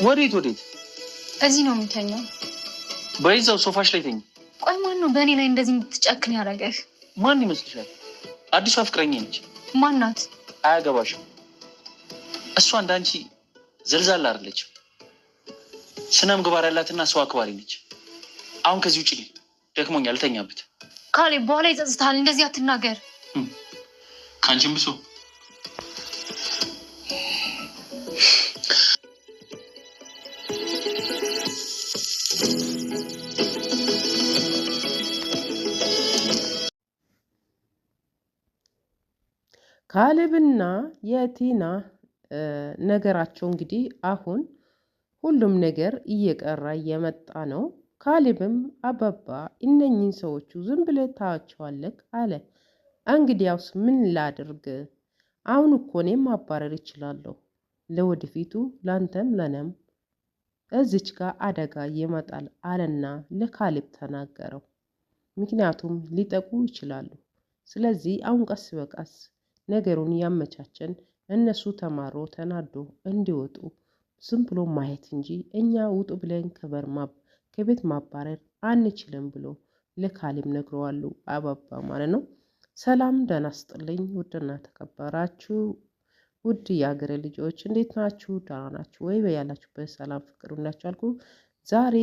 ወዴት? እዚህ ነው የምተኛው። በይዛው ሶፋሽ ላይ ተኝ። ቆይ ማን ነው በእኔ ላይ እንደዚህ የምትጨክን ያደረገህ? ማን ይመስልሻል? አዲሷ ፍቅረኛ ነች። ማናት? አያገባሽም። እሷ እንዳንቺ ዘልዛላ አይደለችም። ስነ ምግባር ያላትና ሰው አክባሪ ነች። አሁን ከዚህ ውጭ ደክሞኛል፣ ልተኛበት። ካሌብ በኋላ ይጸጽታል። እንደዚህ አትናገር። ከአንቺም ብሶ ካሌብና የቲና ነገራቸው እንግዲህ አሁን ሁሉም ነገር እየቀራ እየመጣ ነው። ካሌብም አባባ እነኝን ሰዎቹ ዝም ብለህ ታዋቸዋለህ አለ። እንግዲያውስ ምን ላድርግ? አሁን እኮ እኔም ማባረር ይችላለሁ። ለወደፊቱ ላንተም ለነም እዚች ጋር አደጋ ይመጣል አለና ለካሌብ ተናገረው። ምክንያቱም ሊጠቁ ይችላሉ። ስለዚህ አሁን ቀስ በቀስ ነገሩን ያመቻቸን እነሱ ተማሮ ተናዶ እንዲወጡ ዝም ብሎ ማየት እንጂ እኛ ውጡ ብለን ከቤት ማባረር አንችልም ብሎ ለካሌብ ነግረዋሉ። አባባ ማለት ነው። ሰላም ደህና ስጥልኝ ውድና ተከበራችሁ ውድ የአገሬ ልጆች እንዴት ናችሁ? ደህና ናችሁ ወይ? በያላችሁበት ሰላም ፍቅር ሁላችሁ አልኩ። ዛሬ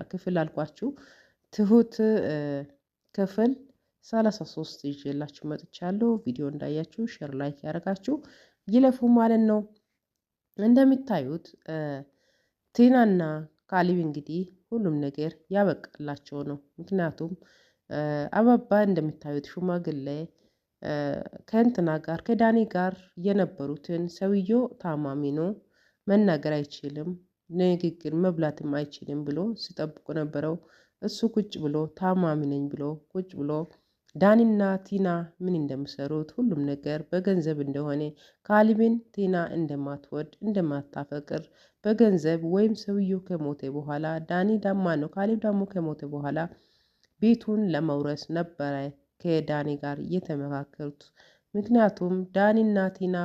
ክፍል አልኳችሁ ትሁት ክፍል 33 ይዤላችሁ መጥቻለሁ። ቪዲዮ እንዳያችሁ ሼር ላይክ ያደርጋችሁ ይለፉ ማለት ነው። እንደሚታዩት ቲናና ካሌብ እንግዲህ ሁሉም ነገር ያበቃላቸው ነው። ምክንያቱም አባባ እንደሚታዩት ሽማግሌ ከእንትና ጋር ከዳኒ ጋር የነበሩትን ሰውየው ታማሚ ነው፣ መናገር አይችልም፣ ንግግር መብላትም አይችልም ብሎ ሲጠብቁ ነበረው። እሱ ቁጭ ብሎ ታማሚ ነኝ ብሎ ቁጭ ብሎ ዳኒና ቲና ምን እንደሚሰሩት ሁሉም ነገር በገንዘብ እንደሆነ ካሌብን ቲና እንደማትወድ እንደማታፈቅር በገንዘብ ወይም ሰውየው ከሞተ በኋላ ዳኒ ዳማ ነው ካሌብ ደግሞ ከሞተ በኋላ ቤቱን ለመውረስ ነበረ ከዳኒ ጋር እየተመካከሩት። ምክንያቱም ዳኒና ቲና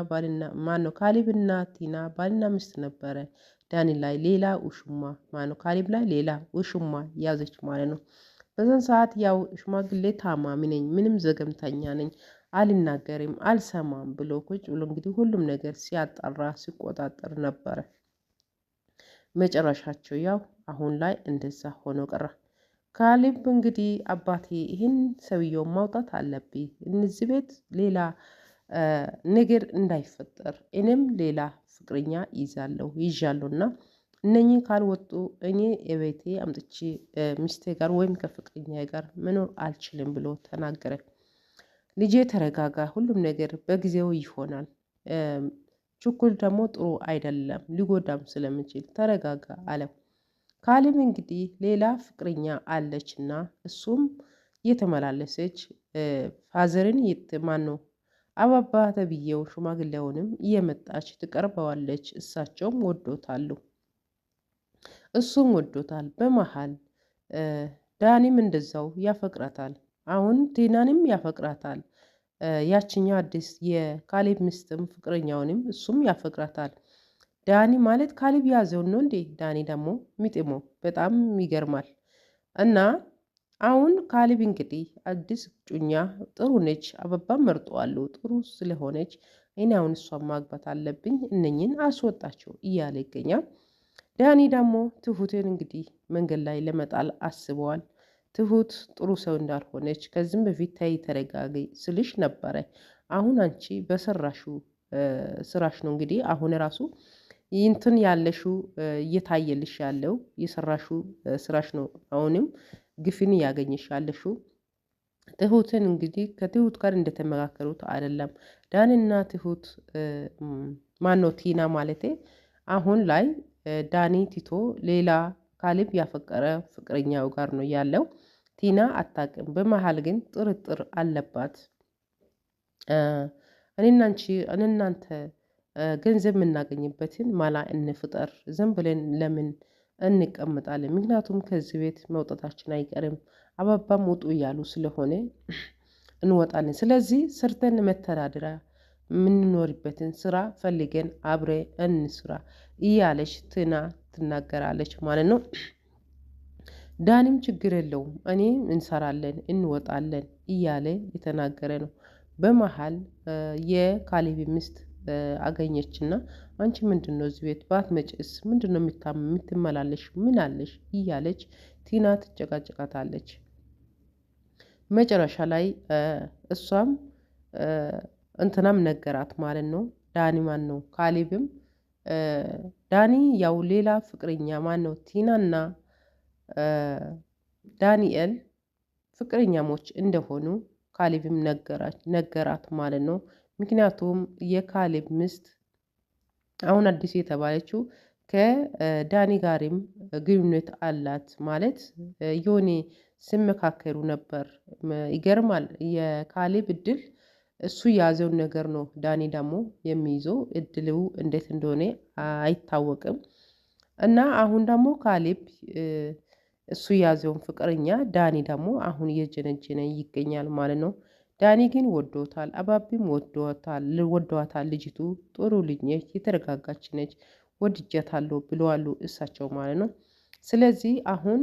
ካሌብና ቲና ባልና ሚስት ነበረ። ዳኒ ላይ ሌላ ውሽማ ካሌብ ላይ ሌላ ውሽማ ያዘች ማለት ነው። በዛን ሰዓት ያው ሽማግሌ ታማሚ ነኝ፣ ምንም ዘገምተኛ ነኝ፣ አልናገርም፣ አልሰማም ብሎ ቁጭ ብሎ እንግዲህ ሁሉም ነገር ሲያጣራ ሲቆጣጠር ነበረ። መጨረሻቸው ያው አሁን ላይ እንደዛ ሆኖ ቀረ። ካሌብ እንግዲህ አባቴ ይህን ሰውየው ማውጣት አለብኝ፣ እነዚህ ቤት ሌላ ነገር እንዳይፈጠር እኔም ሌላ ፍቅረኛ ይዣለሁ እና እነኚህ ካልወጡ እኔ የቤቴ አምጥቼ ሚስቴ ጋር ወይም ከፍቅረኛ ጋር መኖር አልችልም ብሎ ተናገረ። ልጄ ተረጋጋ፣ ሁሉም ነገር በጊዜው ይሆናል፣ ችኩል ደግሞ ጥሩ አይደለም፣ ሊጎዳም ስለምችል ተረጋጋ አለው። ካሌብ እንግዲህ ሌላ ፍቅረኛ አለችና እሱም እየተመላለሰች ፋዘርን ነው አባባ ተብዬው ሽማግሌውንም እየመጣች ትቀርበዋለች። እሳቸውም ወዶታሉ፣ እሱም ወዶታል። በመሃል ዳኒም እንደዛው ያፈቅራታል። አሁን ቲናንም ያፈቅራታል። ያችኛው አዲስ የካሌብ ሚስትም ፍቅረኛውንም እሱም ያፈቅራታል። ዳኒ ማለት ካሌብ ያዘውን ነው እንዴ? ዳኒ ደግሞ ሚጥሞ በጣም ይገርማል። እና አሁን ካሌብ እንግዲህ አዲስ ጩኛ ጥሩ ነች፣ አበባም መርጠዋለሁ ጥሩ ስለሆነች እኔ አሁን እሷን ማግባት አለብኝ፣ እነኝን አስወጣቸው እያለ ይገኛል። ዳኒ ደግሞ ትሁትን እንግዲህ መንገድ ላይ ለመጣል አስበዋል። ትሁት ጥሩ ሰው እንዳልሆነች ከዚህም በፊት ተይ ተረጋጊ ስልሽ ነበረ። አሁን አንቺ በሰራሹ ስራሽ ነው እንግዲህ አሁን ራሱ ይንትን ያለሹ እየታየልሽ ያለው የሰራሹ ስራሽ ነው። አሁንም ግፍን ያገኘሽ ያለሹ ትሁትን እንግዲህ ከትሁት ጋር እንደተመካከሩት አይደለም። ዳንና ትሁት ማነው ቲና ማለቴ አሁን ላይ ዳኒ ቲቶ ሌላ ካሌብ ያፈቀረ ፍቅረኛው ጋር ነው ያለው። ቲና አታውቅም። በመሃል ግን ጥርጥር አለባት። እናንተ ገንዘብ የምናገኝበትን ማላ እንፍጠር፣ ዝም ብለን ለምን እንቀምጣለን? ምክንያቱም ከዚህ ቤት መውጣታችን አይቀርም፣ አባባም ውጡ እያሉ ስለሆነ እንወጣለን። ስለዚህ ሰርተን መተዳደሪያ የምንኖርበትን ስራ ፈልገን አብሬ እንስራ እያለች ቲና ትናገራለች ማለት ነው። ዳኒም ችግር የለውም እኔ እንሰራለን እንወጣለን እያለ የተናገረ ነው። በመሃል የካሌብ ሚስት አገኘችና አንቺ ምንድነው እዚህ ቤት ባትመጪስ ምንድነው የምትመላለሽ ምን አለሽ እያለች ቲና ትጨቃጨቃታለች። መጨረሻ ላይ እሷም እንትናም ነገራት ማለት ነው። ዳኒ ማን ነው ካሌብም ዳኒ ያው ሌላ ፍቅረኛ ማን ነው ቲናና ዳንኤል ፍቅረኛሞች እንደሆኑ ካሌብም ነገራት ማለት ነው። ምክንያቱም የካሌብ ሚስት አሁን አዲስ የተባለችው ከዳኒ ጋርም ግንኙነት አላት ማለት የሆነ ሲመካከሩ ነበር። ይገርማል። የካሌብ እድል እሱ የያዘውን ነገር ነው ዳኒ ደግሞ የሚይዘው እድሉ እንዴት እንደሆነ አይታወቅም። እና አሁን ደግሞ ካሌብ እሱ የያዘውን ፍቅረኛ ዳኒ ደግሞ አሁን እየጀነጀነ ይገኛል ማለት ነው። ዳኒ ግን ወዶታል፣ አባቢም ወደዋታል። ልጅቱ ጥሩ ልጅ ነች፣ የተረጋጋች ነች፣ ወድጃታለሁ ብለዋሉ እሳቸው ማለት ነው። ስለዚህ አሁን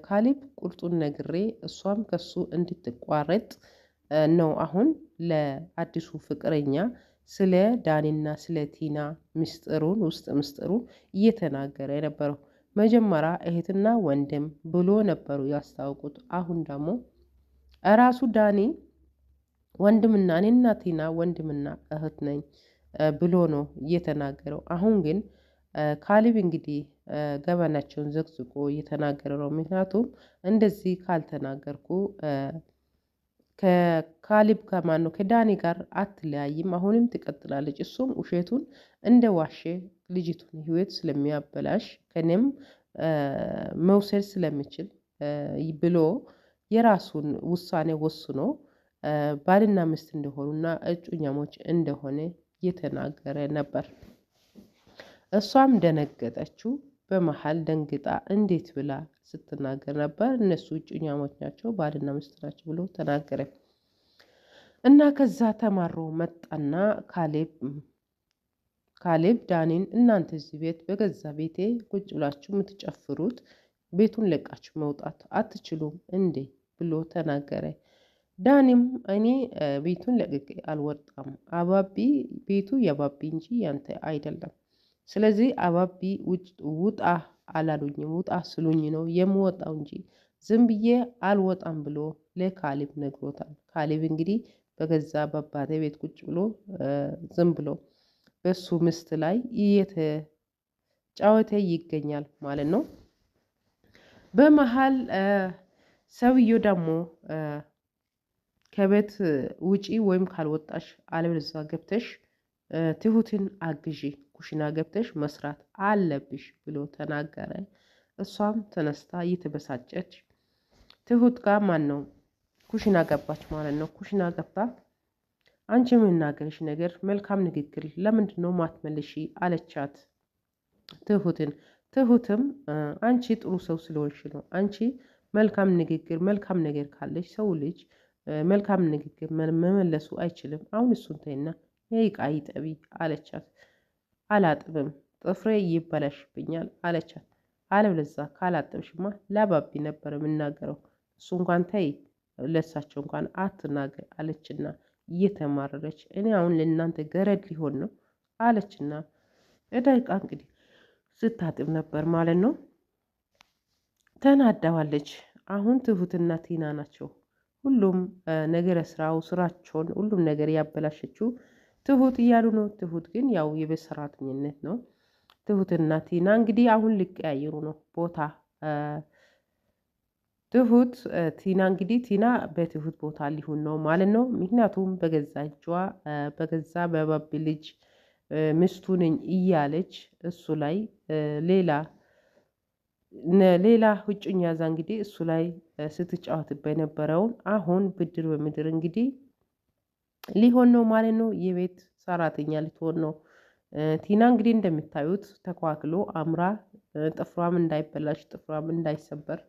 ካሌብ ቁርጡን ነግሬ እሷም ከሱ እንድትቋረጥ ነው አሁን ለአዲሱ ፍቅረኛ ስለ ዳኒና ስለ ቲና ምስጢሩን እየተናገረ የነበረው። መጀመሪያ እህትና ወንድም ብሎ ነበሩ ያስታውቁት። አሁን ደግሞ እራሱ ዳኒ ወንድምና እኔና ቲና ወንድምና እህት ነኝ ብሎ ነው እየተናገረው። አሁን ግን ካሌብ እንግዲህ ገበናቸውን ዘግዝቆ እየተናገረ ነው። ምክንያቱም እንደዚህ ካልተናገርኩ ከካሌብ ጋር ማነው ከዳኒ ጋር አትለያይም፣ አሁንም ትቀጥላለች። እሱም ውሸቱን እንደ ዋሼ ልጅቱን ህይወት ስለሚያበላሽ ከኔም መውሰድ ስለሚችል ብሎ የራሱን ውሳኔ ወስኖ ባልና ሚስት እንደሆኑና እጩኛሞች እንደሆነ እየተናገረ ነበር። እሷም ደነገጠችው። በመሃል ደንግጣ እንዴት ብላ ስትናገር ነበር። እነሱ እጩኛሞች ናቸው ባልና ሚስት ናቸው ብሎ ተናገረ እና ከዛ ተማሮ መጣና ካሌብ ዳኒን እናንተ እዚህ ቤት በገዛ ቤቴ ቁጭ ብላችሁ የምትጨፍሩት ቤቱን ለቃችሁ መውጣት አትችሉም እንዴ ብሎ ተናገረ። ዳኒም እኔ ቤቱን ለቅቄ አልወጣም፣ አባቢ ቤቱ የአባቢ እንጂ ያንተ አይደለም፣ ስለዚህ አባቢ ውጣ አላሉኝም፣ ውጣ ስሉኝ ነው የምወጣው እንጂ ዝም ብዬ አልወጣም ብሎ ለካሌብ ነግሮታል። ካሌብ እንግዲህ በገዛ በአባቴ ቤት ቁጭ ብሎ ዝም ብሎ በሱ ሚስት ላይ እየተጫወተ ይገኛል ማለት ነው። በመሃል ሰውየው ደግሞ ከቤት ውጪ ወይም ካልወጣሽ አለበለዚያ ገብተሽ ትሁትን አግዢ፣ ኩሽና ገብተሽ መስራት አለብሽ ብሎ ተናገረ። እሷም ተነስታ እየተበሳጨች ትሁት ጋር ማን ነው ኩሽና ገባች ማለት ነው። ኩሽና ገብታ አንቺ የምናገርሽ ነገር መልካም ንግግር ለምንድን ነው ማትመልሺ አለቻት ትሁትም አንቺ ጥሩ ሰው ስለሆንሽ ነው፣ አንቺ መልካም ንግግር መልካም ነገር ካለሽ ሰው ልጅ መልካም ንግግር መመለሱ አይችልም፣ አሁን እሱን ተይና የዕቃ ይጠቢ አለቻት። አላጥብም ጥፍሬ ይበላሽብኛል አለቻት። አለበለዚያ ካላጠብሽማ ለአባቢ ነበር የምናገረው፣ እሱ እንኳን ተይ ለሳቸው እንኳን አትናገር አለችና እየተማረረች እኔ አሁን ለእናንተ ገረድ ሊሆን ነው አለችና ዕቃ እንግዲህ ስታጥብ ነበር ማለት ነው። ተናዳዋለች። አሁን ትሁትና ቲና ናቸው ሁሉም ነገር ስራቸውን ሁሉም ነገር ያበላሸችው ትሁት እያሉ ነው። ትሁት ግን ያው የቤት ሰራተኝነት ነው። ትሁትና ቲና እንግዲህ አሁን ሊቀያየሩ ነው ቦታ። ቲና በትሁት ቦታ ሊሆን ነው ማለት ነው። ምክንያቱም በገዛ እጇ በገዛ በባቢ ልጅ ሚስቱ ነኝ እያለች እሱ ላይ ሌላ ሁጭኝ ያዛ እንግዲህ እሱ ላይ ስትጫወትበት የነበረውን አሁን ብድር በምድር እንግዲህ ሊሆን ነው ማለት ነው። የቤት ሰራተኛ ልትሆን ነው። ቲና እንግዲህ እንደምታዩት ተኳክሎ አምራ ጥፍሯም እንዳይበላሽ ጥፍሯም እንዳይሰበር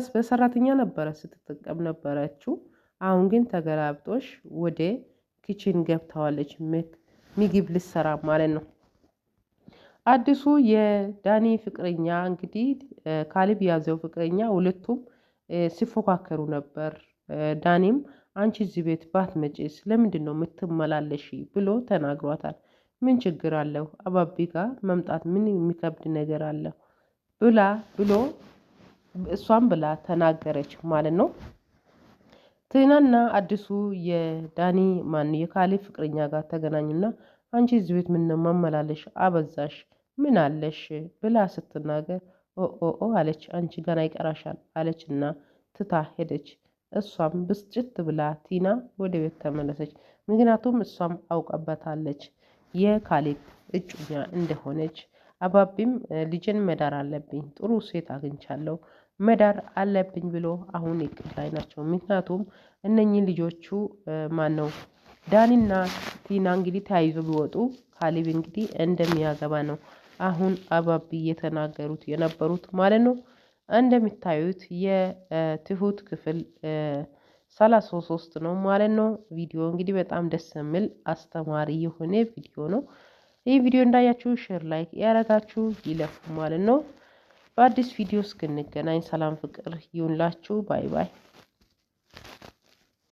በሰራተኛ ነበረ ስትጠቀም ነበረችው። አሁን ግን ተገላብጦሽ ወደ ኪችን ገብታዋለች ምግብ ልሰራ ማለት ነው። አዲሱ የዳኒ ፍቅረኛ እንግዲህ ካሌብ ያዘው ፍቅረኛ ሁለቱም ሲፎካከሩ ነበር። ዳኒም አንቺ እዚህ ቤት ባትመጪስ ለምንድን ነው የምትመላለሺ ብሎ ተናግሯታል። ምን ችግር አለው አባቢ ጋር መምጣት ምን የሚከብድ ነገር አለው ብሎ እሷም ብላ ተናገረች ማለት ነው። ቲናና አዲሱ የዳኒ የካሌብ ፍቅረኛ ጋር ተገናኙና አንቺ እዚህ ቤት ምን ነው ማመላለሽ አበዛሽ ምን አለሽ ብላ ስትናገር ኦ አለች። አንቺ ገና ይቀራሻል አለችና ትታ ሄደች። እሷም ብስጭት ብላ ቲና ወደ ቤት ተመለሰች። ምክንያቱም እሷም አውቀበታለች የካሌብ እጩኛ እንደሆነች። አባቢም ልጅን መዳር አለብኝ ጥሩ ሴት አግኝቻለሁ መዳር አለብኝ ብሎ አሁን እቅድ ላይ ናቸው። ምክንያቱም እነኚህ ልጆቹ ማነው ዳኒና ቲና እንግዲህ ተያይዞ ቢወጡ ካሌብ እንግዲህ እንደሚያገባ ነው አሁን አባቢ እየተናገሩት የነበሩት ማለት ነው። እንደሚታዩት የትሁት ክፍል 33 ነው ማለት ነው። ቪዲዮ እንግዲህ በጣም ደስ የሚል አስተማሪ የሆነ ቪዲዮ ነው። ይህ ቪዲዮ እንዳያችሁ ሼር ላይክ ያደረጋችሁ ይለፉ ማለት ነው። በአዲስ ቪዲዮ እስክንገናኝ ሰላም ፍቅር ይሁንላችሁ። ባይ ባይ።